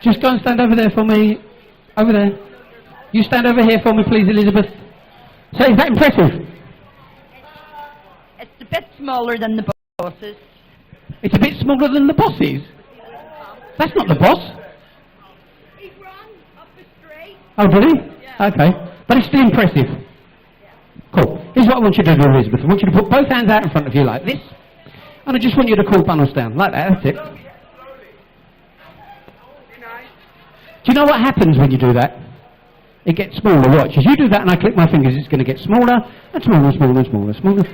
Just go and stand over there for me. Over there. You stand over here for me, please, Elizabeth. So is that impressive? It's a bit smaller than the bosses. It's a bit smaller than the boss's. That's not the boss. He ran up the street. Oh, did he? Yeah. Okay. But it's still impressive. Cool. Here's what I want you to do, Elizabeth. I want you to put both hands out in front of you like this. And I just want you to call Bunnels down. Like that. That's it. Do you know what happens when you do that? It gets smaller. Watch. As you do that and I click my fingers, it's going to get smaller and smaller and smaller and smaller. Smaller,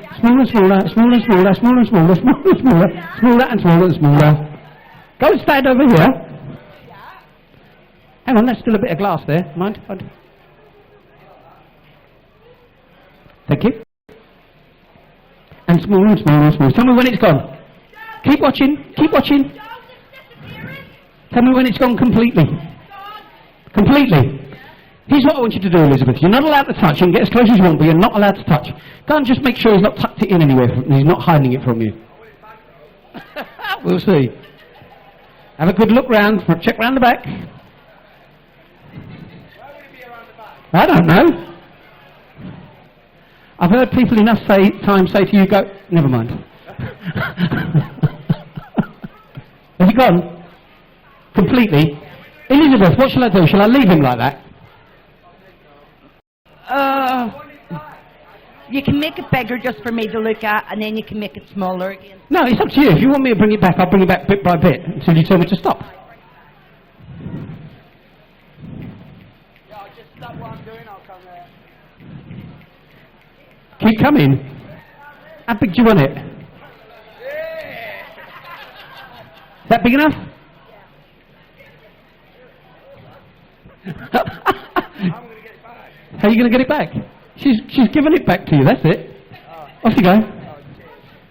smaller, smaller, smaller, smaller, smaller, smaller, smaller, smaller, smaller and smaller and smaller. Go and stand over here. Hang on, there's still a bit of glass there. Mind? Thank you. And smaller and smaller and smaller. Tell me when it's gone. Keep watching. Keep watching. Tell me when it's gone completely. Completely. Here's what I want you to do, Elizabeth. You're not allowed to touch. You can get as close as you want, but you're not allowed to touch. Go and just make sure he's not tucked it in anywhere. He's not hiding it from you. We'll see. Have a good look round. Check round the back. I don't know. I've heard people enough times say to you, go, never mind. Has he gone? Completely? Elizabeth, what shall I do? Shall I leave him like that? You can make it bigger just for me to look at, and then you can make it smaller again. No, it's up to you. If you want me to bring it back, I'll bring it back bit by bit until you tell me to stop. Yeah, I'll just stop what I'm doing, I'll come there. Keep coming. How big do you want it? Is that big enough? How are you going to get it back? She's given it back to you, that's it. Off you go.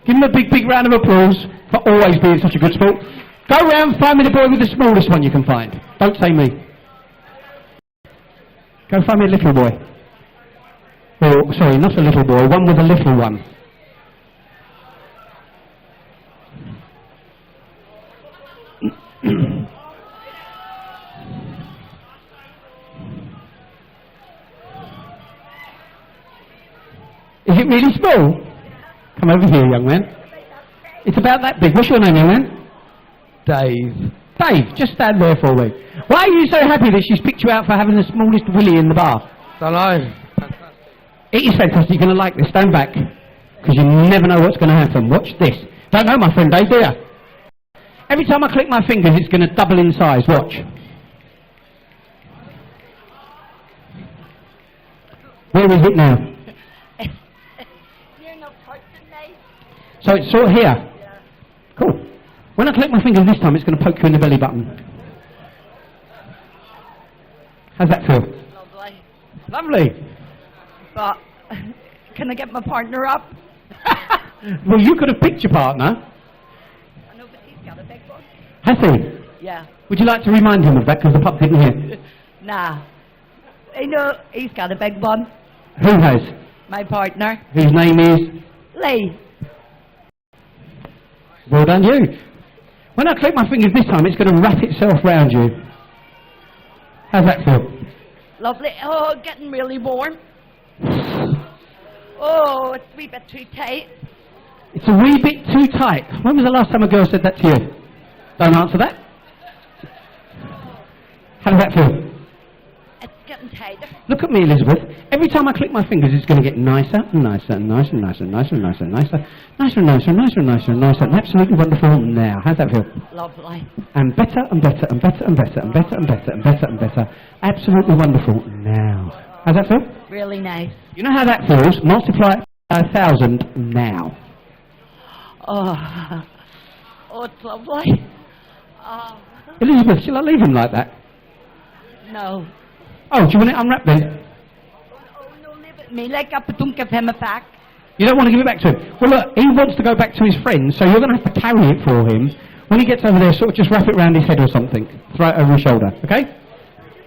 Give him a big, big round of applause for always being such a good sport. Go round, find me the boy with the smallest one you can find. Don't say me. Go find me a little boy. Oh, sorry, not a little boy, one with a little one. Is it really small? Come over here, young man. It's about that big. What's your name, young man? Dave. Dave, just stand there for me. Why are you so happy that she's picked you out for having the smallest willy in the bar? Don't know. It is fantastic. You're going to like this. Stand back. Because you never know what's going to happen. Watch this. Don't know, my friend Dave, do you? Every time I click my fingers, it's going to double in size. Watch. Where is it now? You're not touching me. So it's sort of here. Yeah. Cool. When I click my fingers this time, it's going to poke you in the belly button. How's that feel? Lovely. Lovely. But, can I get my partner up? Well, you could have picked your partner. I know, but he's got a big one. Has he? Yeah. Would you like to remind him of that because the pup didn't hear? Nah. I know, he's got a big one. Who has? My partner. Whose name is? Lee. Well done, you. When I click my fingers this time, it's going to wrap itself round you. How's that feel? Lovely. Oh, getting really warm. Oh, it's a wee bit too tight. It's a wee bit too tight. When was the last time a girl said that to you? Don't answer that. How does that feel? It's getting tighter. Look at me, Elizabeth. Every time I click my fingers, it's going to get nicer and nicer and nicer and nicer and nicer and nicer and nicer, nicer and nicer and nicer and nicer and nicer and absolutely wonderful now. How's that feel? Lovely. And better and better and better and better and better and better and better and better. Absolutely wonderful now. How's that feel? Really nice. You know how that feels? Multiply it by 1,000 now. Oh, oh, it's lovely. Oh, Elizabeth, shall I leave him like that? no. Oh, do you want it unwrapped then? Oh, no, leave it me like up, but don't give him a back. You don't want to give it back to him? Well, look, he wants to go back to his friends, so you're going to have to carry it for him. When he gets over there, sort of just wrap it around his head or something. Throw it over his shoulder, okay? Just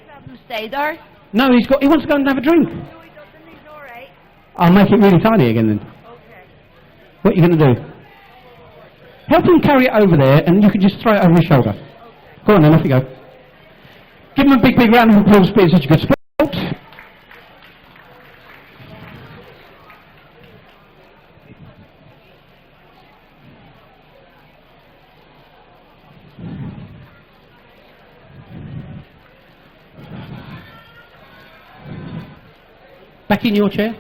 have him stay there. No, he wants to go and have a drink. No, he doesn't. He's all right. I'll make it really tiny again then. Okay. What are you going to do? Help him carry it over there, and you can just throw it over his shoulder. Go on then, off you go. Give them a big, big round of applause for being such a good sport. Back in your chair.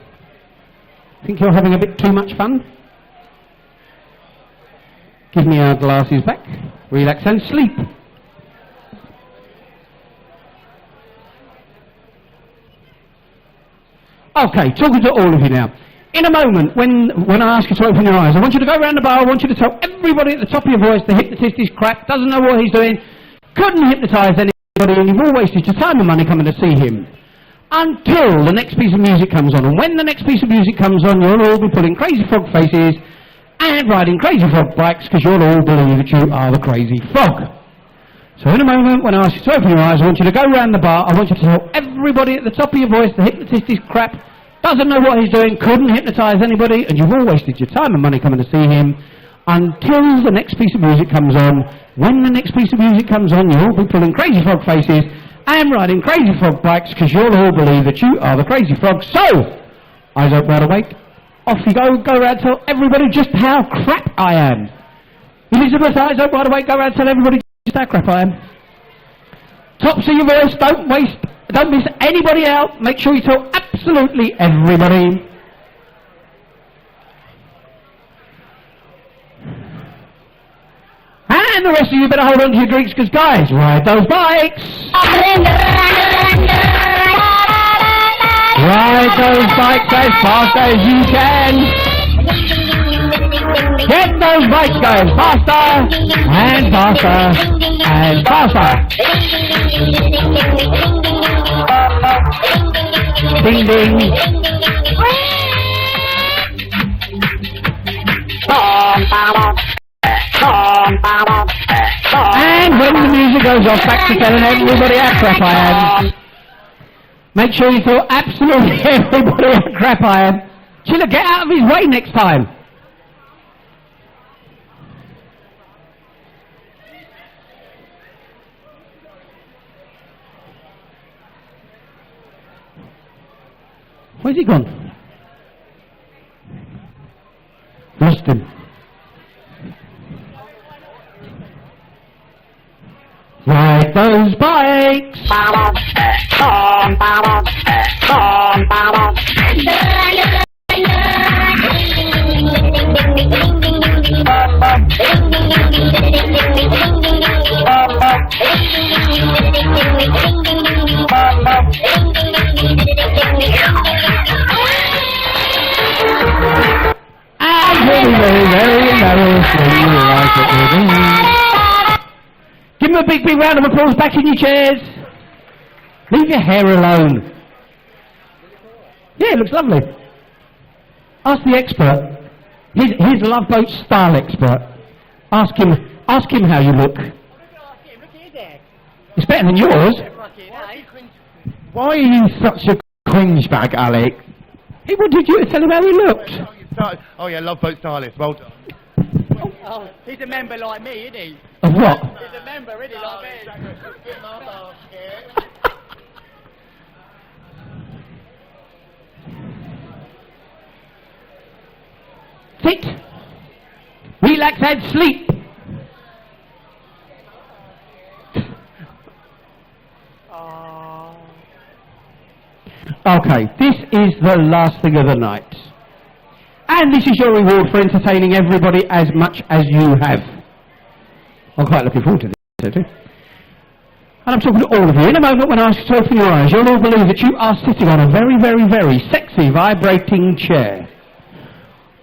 Think you're having a bit too much fun? Give me our glasses back. Relax and sleep. Okay, talking to all of you now. In a moment, when I ask you to open your eyes, I want you to go around the bar, I want you to tell everybody at the top of your voice the hypnotist is crap, doesn't know what he's doing, couldn't hypnotise anybody, and you've all wasted your time and money coming to see him. Until the next piece of music comes on. And when the next piece of music comes on, you'll all be pulling crazy frog faces and riding crazy frog bikes, because you'll all believe that you are the crazy frog. So in a moment, when I ask you to open your eyes, I want you to go round the bar, I want you to tell everybody at the top of your voice the hypnotist is crap, doesn't know what he's doing, couldn't hypnotise anybody, and you've all wasted your time and money coming to see him, until the next piece of music comes on. When the next piece of music comes on, you'll all be pulling crazy frog faces and riding crazy frog bikes, because you'll all believe that you are the crazy frog. So, eyes open, wide awake, off you go around, tell everybody just how crap I am. Elizabeth, eyes open, wide awake, go around, tell everybody just how crap I am. Tops of your voice, don't miss anybody out, make sure you tell absolutely everybody. And the rest of you better hold on to your drinks, because guys, ride those bikes! Ride those bikes as fast as you can! Get those bikes going faster and faster and faster! Ding ding! And when the music goes off, back to telling everybody how crap I am. Make sure you tell absolutely everybody how crap I am. Chiller, get out of his way next time. Where's he gone? Lost him. Ride those bikes! And very, very, very embarrassed when you realise what you're doing. Give them a big, big round of applause back in your chairs. Leave your hair alone. Yeah, it looks lovely. Ask the expert. He's a Love Boat style expert. Ask him how you look. It's better than yours. Why are you such a cringe bag, Alec? He wanted you to tell him how he looked. Oh yeah, Love Boat stylist, well done. Oh, he's a member like me, isn't he? Of what? He's a member, isn't he, like me? Sit. Relax and sleep. Okay, this is the last thing of the night. And this is your reward for entertaining everybody as much as you have. I'm quite looking forward to this, actually. And I'm talking to all of you. In a moment, when I ask you to open your eyes, you'll all believe that you are sitting on a very, very, very sexy, vibrating chair.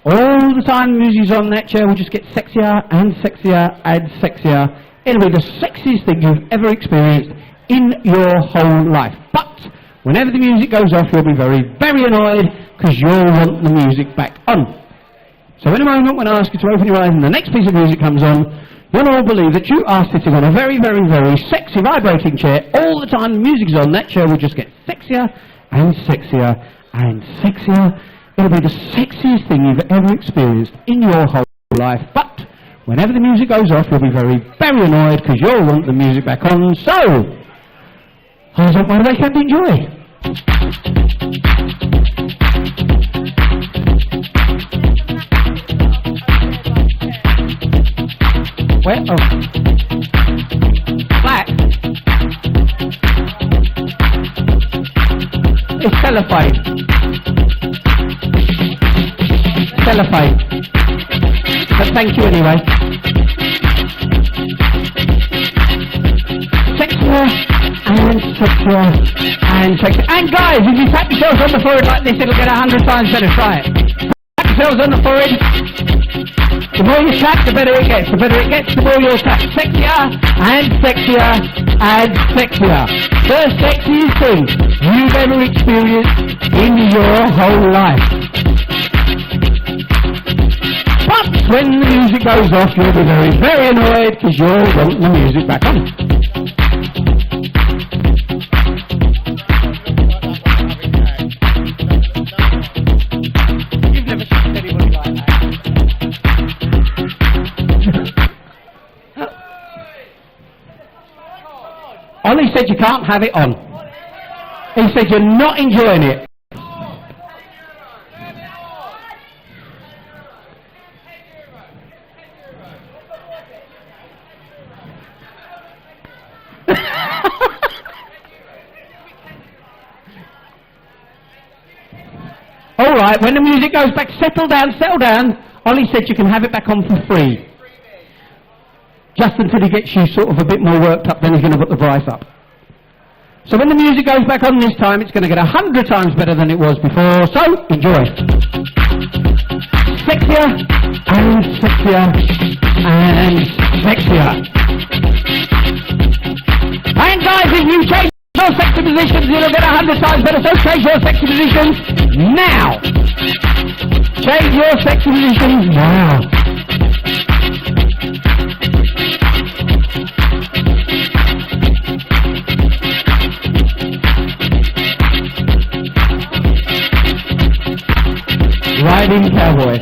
All the time the music's on, that chair will just get sexier and sexier and sexier. It'll be the sexiest thing you've ever experienced in your whole life. But whenever the music goes off, you'll be very, very annoyed, because you'll want the music back on. So in a moment, when I ask you to open your eyes and the next piece of music comes on, you'll all believe that you are sitting on a very, very, very sexy, vibrating chair. All the time the music's on, that chair will just get sexier and sexier and sexier. It'll be the sexiest thing you've ever experienced in your whole life. But whenever the music goes off, you'll be very, very annoyed, because you'll want the music back on. So I was like, why do they come to enjoy? Where? Oh. Black. It's cellophane. Cellophane. But thank you anyway. Sexier and sexier and sexier. And guys, if you tap yourselves on the forehead like this, it'll get 100 times better. Try it. Tap yourselves on the forehead. The more you tap, the better it gets. The better it gets, the more you'll tap. Sexier and sexier and sexier. The sexiest thing you've ever experienced in your whole life. But when the music goes off, you'll be very, very annoyed because you'll want the music back on. You've never seen anybody like that. Ollie said you can't have it on. He said you're not enjoying it. All right, when the music goes back, settle down. Ollie said you can have it back on for free. Just until he gets you sort of a bit more worked up, then he's going to put the price up. So when the music goes back on this time, it's going to get 100 times better than it was before, so enjoy. Sexier and sexier and sexier. And guys, if you change your sexy positions, it'll get 100 times better, so change your sexy positions now. Change your sexy positions now. Riding cowboy.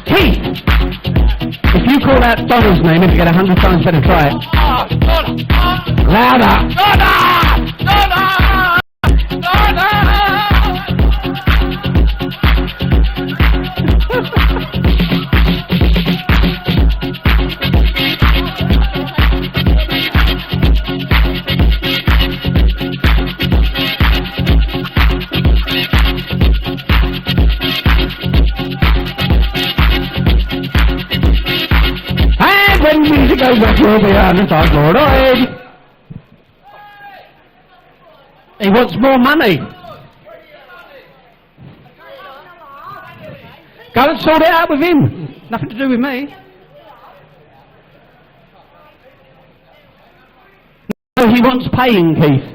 Keith, if you call out Donna's name, if you get 100 times better, try it. Louder. When the music goes back, you'll be on the top Lord Lloyd. He wants more money. Go and sort it out with him. Nothing to do with me. No, he wants paying, Keith.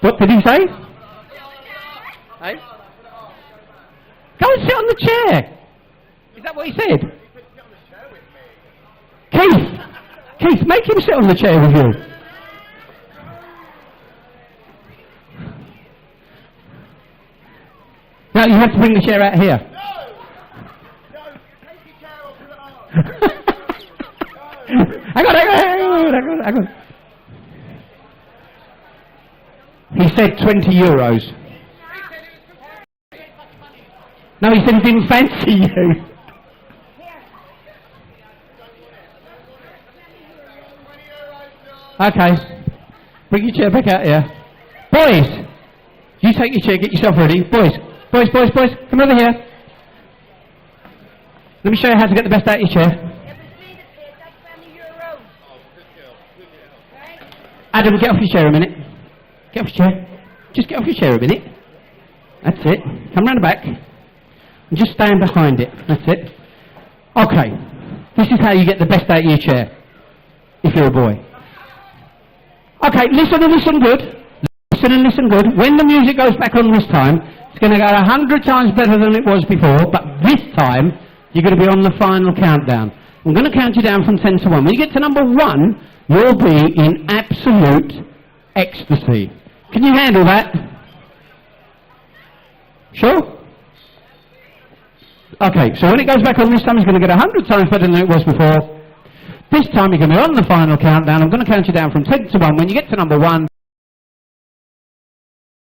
What did he say? Hey? Go and sit on the chair. Is that what he said? Keith, make him sit on the chair with you. Now you have to bring the chair out here. Hang on. He said 20 euros. No, he said he didn't fancy you. Okay. Bring your chair back out here. Boys! You take your chair, get yourself ready. Boys, come over here. Let me show you how to get the best out of your chair. Adam, get off your chair a minute. Get off your chair. Just get off your chair a minute. That's it. Come round the back. And just stand behind it. That's it. Okay. This is how you get the best out of your chair. If you're a boy. Okay, listen and listen good. Listen and listen good. When the music goes back on this time, it's going to go 100 times better than it was before, but this time, you're going to be on the final countdown. I'm going to count you down from 10 to 1. When you get to number 1, you'll be in absolute ecstasy. Can you handle that? Sure? Okay, so when it goes back on this time, he's going to get 100 times better than it was before. This time you're going to be on the final countdown. I'm going to count you down from 10 to 1. When you get to number 1,